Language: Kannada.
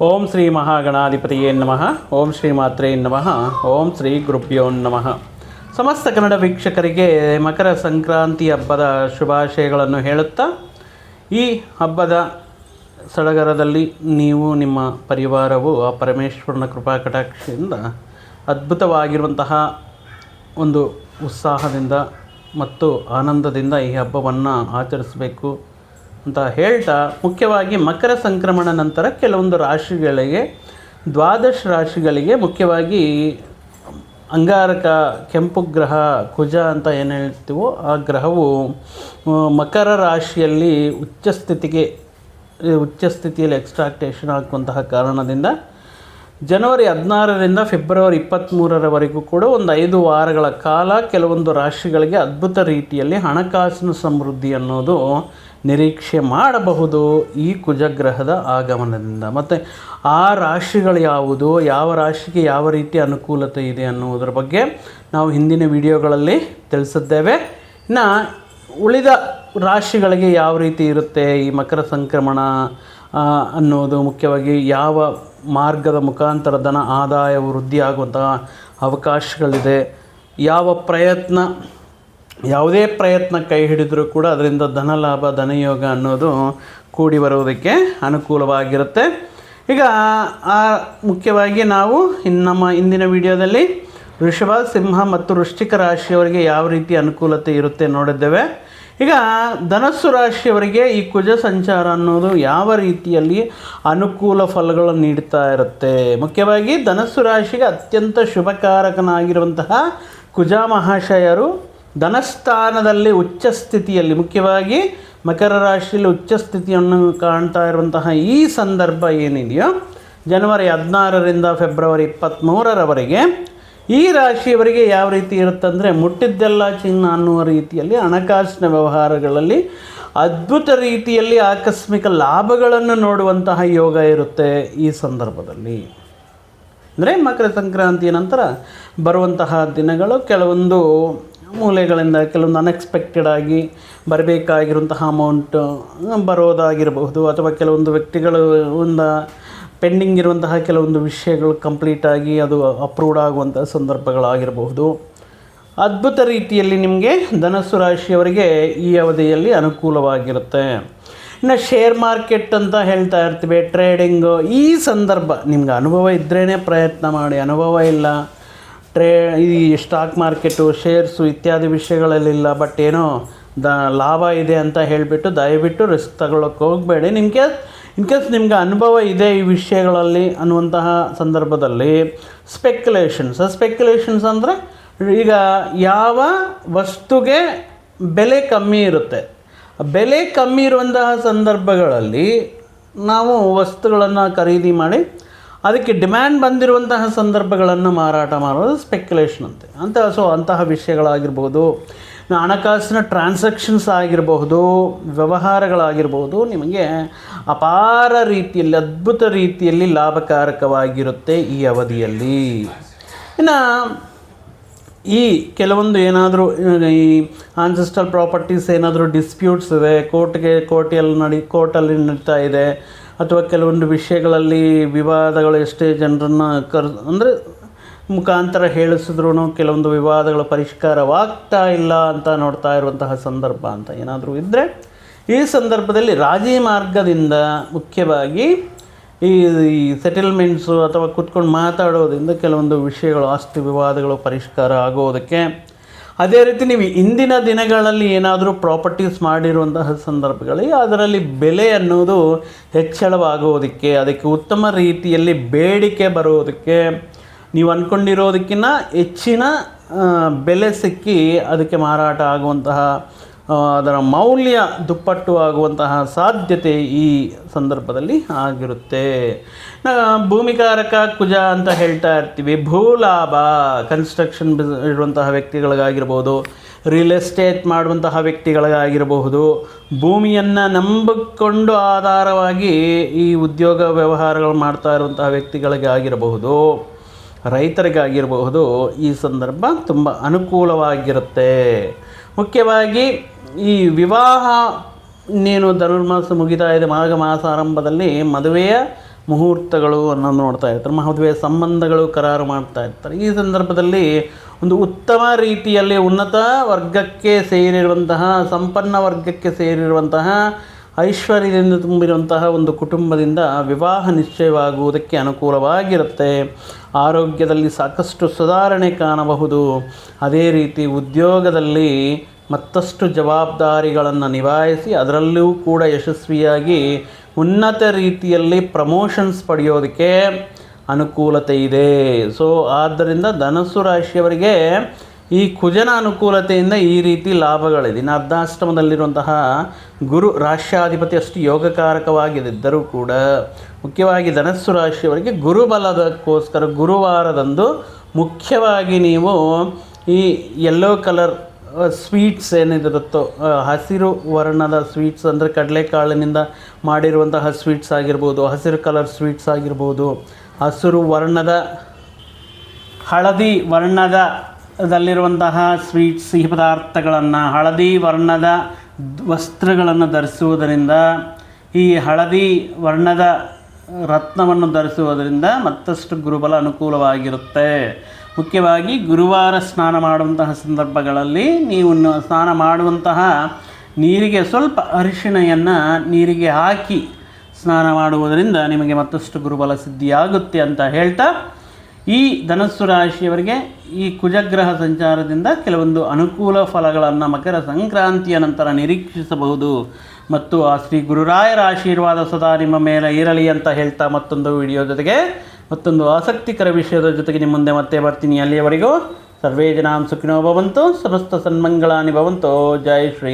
ಓಂ ಶ್ರೀ ಮಹಾಗಣಾಧಿಪತಿಯೇ ನಮಃ. ಓಂ ಶ್ರೀ ಮಾತ್ರೇ ನಮಃ. ಓಂ ಶ್ರೀ ಗುರುಭ್ಯೋ ನಮಃ. ಸಮಸ್ತ ಕನ್ನಡ ವೀಕ್ಷಕರಿಗೆ ಮಕರ ಸಂಕ್ರಾಂತಿ ಹಬ್ಬದ ಶುಭಾಶಯಗಳನ್ನು ಹೇಳುತ್ತಾ, ಈ ಹಬ್ಬದ ಸಡಗರದಲ್ಲಿ ನೀವು ನಿಮ್ಮ ಪರಿವಾರವು ಆ ಪರಮೇಶ್ವರನ ಕೃಪಾ ಕಟಾಕ್ಷದಿಂದ ಅದ್ಭುತವಾಗಿರುವಂತಹ ಒಂದು ಉತ್ಸಾಹದಿಂದ ಮತ್ತು ಆನಂದದಿಂದ ಈ ಹಬ್ಬವನ್ನು ಆಚರಿಸಬೇಕು ಅಂತ ಹೇಳ್ತಾ, ಮುಖ್ಯವಾಗಿ ಮಕರ ಸಂಕ್ರಮಣ ನಂತರ ಕೆಲವೊಂದು ರಾಶಿಗಳಿಗೆ, ದ್ವಾದಶ ರಾಶಿಗಳಿಗೆ, ಮುಖ್ಯವಾಗಿ ಅಂಗಾರಕ ಕೆಂಪು ಗ್ರಹ ಕುಜ ಅಂತ ಏನು ಹೇಳ್ತೀವೋ ಆ ಗ್ರಹವು ಮಕರ ರಾಶಿಯಲ್ಲಿ ಉಚ್ಚ ಸ್ಥಿತಿಯಲ್ಲಿ ಎಕ್ಸ್ಟ್ರಾಕ್ಟೇಷನ್ ಆಗುವಂತಹ ಕಾರಣದಿಂದ ಜನವರಿ 16ರಿಂದ ಫೆಬ್ರವರಿ 23ರವರೆಗೂ ಕೂಡ ಒಂದು 5 ವಾರಗಳ ಕಾಲ ಕೆಲವೊಂದು ರಾಶಿಗಳಿಗೆ ಅದ್ಭುತ ರೀತಿಯಲ್ಲಿ ಹಣಕಾಸಿನ ಸಮೃದ್ಧಿ ಅನ್ನೋದು ನಿರೀಕ್ಷೆ ಮಾಡಬಹುದು ಈ ಕುಜಗ್ರಹದ ಆಗಮನದಿಂದ. ಮತ್ತು ಆ ರಾಶಿಗಳು ಯಾವುದು, ಯಾವ ರಾಶಿಗೆ ಯಾವ ರೀತಿ ಅನುಕೂಲತೆ ಇದೆ ಅನ್ನುವುದರ ಬಗ್ಗೆ ನಾವು ಹಿಂದಿನ ವಿಡಿಯೋಗಳಲ್ಲಿ ತಿಳಿಸಿದ್ದೇವೆ. ಇನ್ನು ಉಳಿದ ರಾಶಿಗಳಿಗೆ ಯಾವ ರೀತಿ ಇರುತ್ತೆ ಈ ಮಕರ ಸಂಕ್ರಮಣ ಅನ್ನೋದು, ಮುಖ್ಯವಾಗಿ ಯಾವ ಮಾರ್ಗದ ಮುಖಾಂತರ ಧನ ಆದಾಯ ವೃದ್ಧಿ ಆಗುವಂತಹ ಅವಕಾಶಗಳಿದೆ, ಯಾವುದೇ ಪ್ರಯತ್ನ ಕೈ ಹಿಡಿದರೂ ಕೂಡ ಅದರಿಂದ ಧನಲಾಭ ಧನಯೋಗ ಅನ್ನೋದು ಕೂಡಿ ಬರುವುದಕ್ಕೆ ಅನುಕೂಲವಾಗಿರುತ್ತೆ. ಈಗ ಮುಖ್ಯವಾಗಿ ನಾವು ನಮ್ಮ ಇಂದಿನ ವಿಡಿಯೋದಲ್ಲಿ ವೃಷಭ, ಸಿಂಹ ಮತ್ತು ವೃಶ್ಚಿಕ ರಾಶಿಯವರಿಗೆ ಯಾವ ರೀತಿ ಅನುಕೂಲತೆ ಇರುತ್ತೆ ನೋಡಿದ್ದೇವೆ. ಈಗ ಧನಸ್ಸು ರಾಶಿಯವರಿಗೆ ಈ ಕುಜ ಸಂಚಾರ ಅನ್ನೋದು ಯಾವ ರೀತಿಯಲ್ಲಿ ಅನುಕೂಲ ಫಲಗಳನ್ನು ನೀಡ್ತಾ ಇರುತ್ತೆ. ಮುಖ್ಯವಾಗಿ ಧನಸ್ಸು ರಾಶಿಗೆ ಅತ್ಯಂತ ಶುಭಕಾರಕನಾಗಿರುವಂತಹ ಕುಜ ಮಹಾಶಯರು ಧನಸ್ಥಾನದಲ್ಲಿ ಉಚ್ಚ ಸ್ಥಿತಿಯಲ್ಲಿ, ಮುಖ್ಯವಾಗಿ ಮಕರ ರಾಶಿಯಲ್ಲಿ ಉಚ್ಚ ಸ್ಥಿತಿಯನ್ನು ಕಾಣ್ತಾ ಇರುವಂತಹ ಈ ಸಂದರ್ಭ ಏನಿದೆಯೋ, ಜನವರಿ 16ರಿಂದ ಫೆಬ್ರವರಿ 23ರವರೆಗೆ ಈ ರಾಶಿಯವರಿಗೆ ಯಾವ ರೀತಿ ಇರುತ್ತಂದರೆ, ಮುಟ್ಟಿದ್ದೆಲ್ಲ ಚಿನ್ನ ಅನ್ನುವ ರೀತಿಯಲ್ಲಿ ಹಣಕಾಸಿನ ವ್ಯವಹಾರಗಳಲ್ಲಿ ಅದ್ಭುತ ರೀತಿಯಲ್ಲಿ ಆಕಸ್ಮಿಕ ಲಾಭಗಳನ್ನು ನೋಡುವಂತಹ ಯೋಗ ಇರುತ್ತೆ ಈ ಸಂದರ್ಭದಲ್ಲಿ. ಅಂದರೆ ಮಕರ ಸಂಕ್ರಾಂತಿಯ ನಂತರ ಬರುವಂತಹ ದಿನಗಳು ಕೆಲವೊಂದು ಮೂಲೆಗಳಿಂದ ಕೆಲವೊಂದು ಅನ್ಎಕ್ಸ್ಪೆಕ್ಟೆಡ್ ಆಗಿ ಬರಬೇಕಾಗಿರುವಂತಹ ಅಮೌಂಟ್ ಬರೋದಾಗಿರಬಹುದು, ಅಥವಾ ಕೆಲವೊಂದು ವ್ಯಕ್ತಿಗಳು ಪೆಂಡಿಂಗ್ ಇರುವಂತಹ ಕೆಲವೊಂದು ವಿಷಯಗಳು ಕಂಪ್ಲೀಟಾಗಿ ಅದು ಅಪ್ರೂವ್ಡ್ ಆಗುವಂಥ ಸಂದರ್ಭಗಳಾಗಿರಬಹುದು. ಅದ್ಭುತ ರೀತಿಯಲ್ಲಿ ನಿಮಗೆ ಧನಸ್ಸು ರಾಶಿಯವರಿಗೆ ಈ ಅವಧಿಯಲ್ಲಿ ಅನುಕೂಲವಾಗಿರುತ್ತೆ. ಇನ್ನು ಶೇರ್ ಮಾರ್ಕೆಟ್ ಅಂತ ಹೇಳ್ತಾ ಇರ್ತೀವಿ, ಟ್ರೇಡಿಂಗು, ಈ ಸಂದರ್ಭ ನಿಮ್ಗೆ ಅನುಭವ ಇದ್ರೇ ಪ್ರಯತ್ನ ಮಾಡಿ, ಅನುಭವ ಇಲ್ಲ, ಈ ಸ್ಟಾಕ್ ಮಾರ್ಕೆಟು, ಶೇರ್ಸು ಇತ್ಯಾದಿ ವಿಷಯಗಳಲ್ಲಿಲ್ಲ, ಬಟ್ ಏನೋ ಲಾಭ ಇದೆ ಅಂತ ಹೇಳಿಬಿಟ್ಟು ದಯವಿಟ್ಟು ರಿಸ್ಕ್ ತಗೊಳ್ಳೋಕ್ಕೆ ಹೋಗಬೇಡಿ. ಇನ್ಕೇಸ್ ನಿಮ್ಗೆ ಅನುಭವ ಇದೆ ಈ ವಿಷಯಗಳಲ್ಲಿ ಅನ್ನುವಂತಹ ಸಂದರ್ಭದಲ್ಲಿ ಸ್ಪೆಕ್ಯುಲೇಷನ್ಸ್ ಅಂದರೆ, ಈಗ ಯಾವ ವಸ್ತುಗೆ ಬೆಲೆ ಕಮ್ಮಿ ಇರುತ್ತೆ, ಬೆಲೆ ಕಮ್ಮಿ ಇರುವಂತಹ ಸಂದರ್ಭಗಳಲ್ಲಿ ನಾವು ವಸ್ತುಗಳನ್ನು ಖರೀದಿ ಮಾಡಿ ಅದಕ್ಕೆ ಡಿಮ್ಯಾಂಡ್ ಬಂದಿರುವಂತಹ ಸಂದರ್ಭಗಳನ್ನು ಮಾರಾಟ ಮಾಡೋದು ಸ್ಪೆಕ್ಯುಲೇಷನ್ ಅಂತಹ ವಿಷಯಗಳಾಗಿರ್ಬೋದು, ಹಣಕಾಸಿನ ಟ್ರಾನ್ಸಾಕ್ಷನ್ಸ್ ಆಗಿರಬಹುದು, ವ್ಯವಹಾರಗಳಾಗಿರ್ಬೋದು, ನಿಮಗೆ ಅಪಾರ ರೀತಿಯಲ್ಲಿ ಅದ್ಭುತ ರೀತಿಯಲ್ಲಿ ಲಾಭಕಾರಕವಾಗಿರುತ್ತೆ ಈ ಅವಧಿಯಲ್ಲಿ. ಇನ್ನು ಈ ಕೆಲವೊಂದು ಏನಾದರೂ ಈ ಆನ್ಸೆಸ್ಟ್ರಲ್ ಪ್ರಾಪರ್ಟೀಸ್ ಏನಾದರೂ ಡಿಸ್ಪ್ಯೂಟ್ಸ್ ಇದೆ, ಕೋರ್ಟಲ್ಲಿ ನಡೀತಾ ಇದೆ, ಅಥವಾ ಕೆಲವೊಂದು ವಿಷಯಗಳಲ್ಲಿ ವಿವಾದಗಳು ಎಷ್ಟೇ ಜನರನ್ನು ಅಂದರೆ ಮುಖಾಂತರ ಹೇಳಿಸಿದ್ರೂ ಕೆಲವೊಂದು ವಿವಾದಗಳ ಪರಿಷ್ಕಾರವಾಗ್ತಾ ಇಲ್ಲ ಅಂತ ನೋಡ್ತಾ ಇರುವಂತಹ ಸಂದರ್ಭ ಅಂತ ಏನಾದರೂ ಇದ್ದರೆ, ಈ ಸಂದರ್ಭದಲ್ಲಿ ರಾಜಿ ಮಾರ್ಗದಿಂದ, ಮುಖ್ಯವಾಗಿ ಈ ಸೆಟಲ್ಮೆಂಟ್ಸು ಅಥವಾ ಕೂತ್ಕೊಂಡು ಮಾತಾಡೋದ್ರಿಂದ ಕೆಲವೊಂದು ವಿಷಯಗಳು, ಆಸ್ತಿ ವಿವಾದಗಳು ಪರಿಷ್ಕಾರ ಆಗೋದಕ್ಕೆ, ಅದೇ ರೀತಿ ನೀವು ಇಂದಿನ ದಿನಗಳಲ್ಲಿ ಏನಾದರೂ ಪ್ರಾಪರ್ಟೀಸ್ ಮಾಡಿರುವಂತಹ ಸಂದರ್ಭಗಳಲ್ಲಿ ಅದರಲ್ಲಿ ಬೆಲೆ ಅನ್ನೋದು ಹೆಚ್ಚಳವಾಗೋದಕ್ಕೆ, ಅದಕ್ಕೆ ಉತ್ತಮ ರೀತಿಯಲ್ಲಿ ಬೇಡಿಕೆ ಬರೋದಕ್ಕೆ, ನೀವು ಅಂದ್ಕೊಂಡಿರೋದಕ್ಕಿಂತ ಹೆಚ್ಚಿನ ಬೆಲೆ ಸಿಕ್ಕಿ ಅದಕ್ಕೆ ಮಾರಾಟ ಆಗುವಂತಹ, ಅದರ ಮೌಲ್ಯ ದುಪ್ಪಟ್ಟು ಆಗುವಂತಹ ಸಾಧ್ಯತೆ ಈ ಸಂದರ್ಭದಲ್ಲಿ ಆಗಿರುತ್ತೆ. ಭೂಮಿಕಾರಕ ಕುಜ ಅಂತ ಹೇಳ್ತಾ ಇರ್ತೀವಿ, ಭೂಲಾಭ, ಕನ್ಸ್ಟ್ರಕ್ಷನ್ ಇರುವಂತಹ ವ್ಯಕ್ತಿಗಳಿಗಾಗಿರ್ಬೋದು, ರಿಯಲ್ ಎಸ್ಟೇಟ್ ಮಾಡುವಂತಹ ವ್ಯಕ್ತಿಗಳಿಗಾಗಿರಬಹುದು, ಭೂಮಿಯನ್ನು ನಂಬಿಕೊಂಡು ಆಧಾರವಾಗಿ ಈ ಉದ್ಯೋಗ ವ್ಯವಹಾರಗಳು ಮಾಡ್ತಾ ಇರುವಂತಹ ವ್ಯಕ್ತಿಗಳಿಗಾಗಿರಬಹುದು, ರೈತರಿಗಾಗಿರಬಹುದು, ಈ ಸಂದರ್ಭ ತುಂಬ ಅನುಕೂಲವಾಗಿರುತ್ತೆ. ಮುಖ್ಯವಾಗಿ ಈ ವಿವಾಹ ಇನ್ನೇನು ಧನುರ್ಮಾಸ ಮುಗಿತಾ ಇದೆ, ಮಾಘ ಮಾಸ ಆರಂಭದಲ್ಲಿ ಮದುವೆಯ ಮುಹೂರ್ತಗಳು ಅನ್ನೋದು ನೋಡ್ತಾ ಇರ್ತಾರೆ, ಮದುವೆ ಸಂಬಂಧಗಳು ಕರಾರು ಮಾಡ್ತಾ ಇರ್ತಾರೆ. ಈ ಸಂದರ್ಭದಲ್ಲಿ ಒಂದು ಉತ್ತಮ ರೀತಿಯಲ್ಲಿ ಉನ್ನತ ವರ್ಗಕ್ಕೆ ಸೇರಿರುವಂತಹ, ಸಂಪನ್ನ ವರ್ಗಕ್ಕೆ ಸೇರಿರುವಂತಹ, ಐಶ್ವರ್ಯದಿಂದ ತುಂಬಿರುವಂತಹ ಒಂದು ಕುಟುಂಬದಿಂದ ವಿವಾಹ ನಿಶ್ಚಯವಾಗುವುದಕ್ಕೆ ಅನುಕೂಲವಾಗಿರುತ್ತೆ. ಆರೋಗ್ಯದಲ್ಲಿ ಸಾಕಷ್ಟು ಸುಧಾರಣೆ ಕಾಣಬಹುದು. ಅದೇ ರೀತಿ ಉದ್ಯೋಗದಲ್ಲಿ ಮತ್ತಷ್ಟು ಜವಾಬ್ದಾರಿಗಳನ್ನು ನಿಭಾಯಿಸಿ ಅದರಲ್ಲೂ ಕೂಡ ಯಶಸ್ವಿಯಾಗಿ ಉನ್ನತ ರೀತಿಯಲ್ಲಿ ಪ್ರಮೋಷನ್ಸ್ ಪಡೆಯೋದಕ್ಕೆ ಅನುಕೂಲತೆ ಇದೆ. ಸೊ ಆದ್ದರಿಂದ ಧನಸ್ಸು ರಾಶಿಯವರಿಗೆ ಈ ಕುಜನ ಅನುಕೂಲತೆಯಿಂದ ಈ ರೀತಿ ಲಾಭಗಳಿದೆ. ಇನ್ನು ಅರ್ಧಾಷ್ಟಮದಲ್ಲಿರುವಂತಹ ಗುರು ರಾಶ್ಯಾಧಿಪತಿ ಅಷ್ಟು ಯೋಗಕಾರಕವಾಗಿದ್ದರೂ ಕೂಡ ಮುಖ್ಯವಾಗಿ ಧನಸ್ಸು ರಾಶಿಯವರಿಗೆ ಗುರುಬಲದಕ್ಕೋಸ್ಕರ ಗುರುವಾರದಂದು ಮುಖ್ಯವಾಗಿ ನೀವು ಈ ಯೆಲ್ಲೋ ಕಲರ್ ಸ್ವೀಟ್ಸ್ ಏನಿರುತ್ತೋ, ಹಸಿರು ವರ್ಣದ ಸ್ವೀಟ್ಸ್ ಅಂದರೆ ಕಡಲೆಕಾಳಿನಿಂದ ಮಾಡಿರುವಂತಹ ಸ್ವೀಟ್ಸ್ ಆಗಿರ್ಬೋದು, ಹಸಿರು ಕಲರ್ ಸ್ವೀಟ್ಸ್ ಆಗಿರ್ಬೋದು, ಹಸಿರು ವರ್ಣದ ಹಳದಿ ವರ್ಣದಲ್ಲಿರುವಂತಹ ಸ್ವೀಟ್ಸ್, ಸಿಹಿ ಪದಾರ್ಥಗಳನ್ನು, ಹಳದಿ ವರ್ಣದ ವಸ್ತ್ರಗಳನ್ನು ಧರಿಸುವುದರಿಂದ, ಈ ಹಳದಿ ವರ್ಣದ ರತ್ನವನ್ನು ಧರಿಸುವುದರಿಂದ ಮತ್ತಷ್ಟು ಗುರುಬಲ ಅನುಕೂಲವಾಗಿರುತ್ತೆ. ಮುಖ್ಯವಾಗಿ ಗುರುವಾರ ಸ್ನಾನ ಮಾಡುವಂತಹ ಸಂದರ್ಭಗಳಲ್ಲಿ ನೀವು ಸ್ನಾನ ಮಾಡುವಂತಹ ನೀರಿಗೆ ಸ್ವಲ್ಪ ಅರಿಶಿಣೆಯನ್ನು ನೀರಿಗೆ ಹಾಕಿ ಸ್ನಾನ ಮಾಡುವುದರಿಂದ ನಿಮಗೆ ಮತ್ತಷ್ಟು ಗುರುಬಲ ಸಿದ್ಧಿಯಾಗುತ್ತೆ ಅಂತ ಹೇಳ್ತಾ, ಈ ಧನಸ್ಸು ರಾಶಿಯವರಿಗೆ ಈ ಕುಜಗ್ರಹ ಸಂಚಾರದಿಂದ ಕೆಲವೊಂದು ಅನುಕೂಲ ಫಲಗಳನ್ನು ಮಕರ ಸಂಕ್ರಾಂತಿಯ ನಂತರ ನಿರೀಕ್ಷಿಸಬಹುದು. ಮತ್ತು ಆ ಶ್ರೀ ಗುರುರಾಯರ ಆಶೀರ್ವಾದ ಸದಾ ನಿಮ್ಮ ಮೇಲೆ ಇರಲಿ ಅಂತ ಹೇಳ್ತಾ ಮತ್ತೊಂದು ವಿಡಿಯೋ ಜೊತೆಗೆ ಮತ್ತೊಂದು ಆಸಕ್ತಿಕರ ವಿಷಯದ ಜೊತೆಗೆ ನಿಮ್ಮ ಮುಂದೆ ಮತ್ತೆ ಬರ್ತೀನಿ. ಅಲ್ಲಿಯವರೆಗೂ ಸರ್ವೇ ಜನಾಂ ಸುಖಿನೋ ಭವಂತು, ಸಮಸ್ತ ಸನ್ಮಂಗಳಾನಿ ಭವಂತು. ಜೈ ಶ್ರೀ